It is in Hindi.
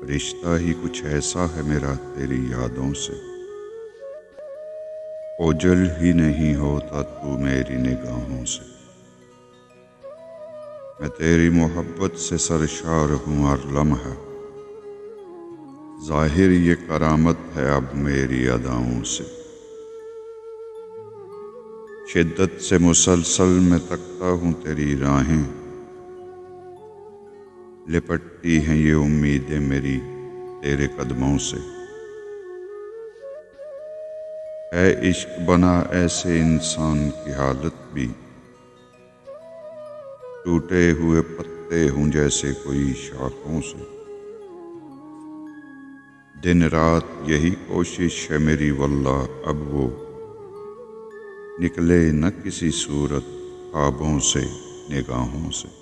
रिश्ता ही कुछ ऐसा है मेरा तेरी यादों से, ओझल ही नहीं होता तू मेरी निगाहों से। मैं तेरी मोहब्बत से सरशार हूँ हर लम्हा, जाहिर ये करामत है अब मेरी अदाओं से। शिद्दत से मुसलसल मैं तकता हूँ तेरी राहें, लिपटती हैं ये उम्मीदें मेरी तेरे कदमों से। है इश्क बना ऐसे इंसान की हालत भी, टूटे हुए पत्ते हूँ जैसे कोई शाखों से। दिन रात यही कोशिश है मेरी वल्लाह अब वो निकले न किसी सूरत ख्वाबों से निगाहों से।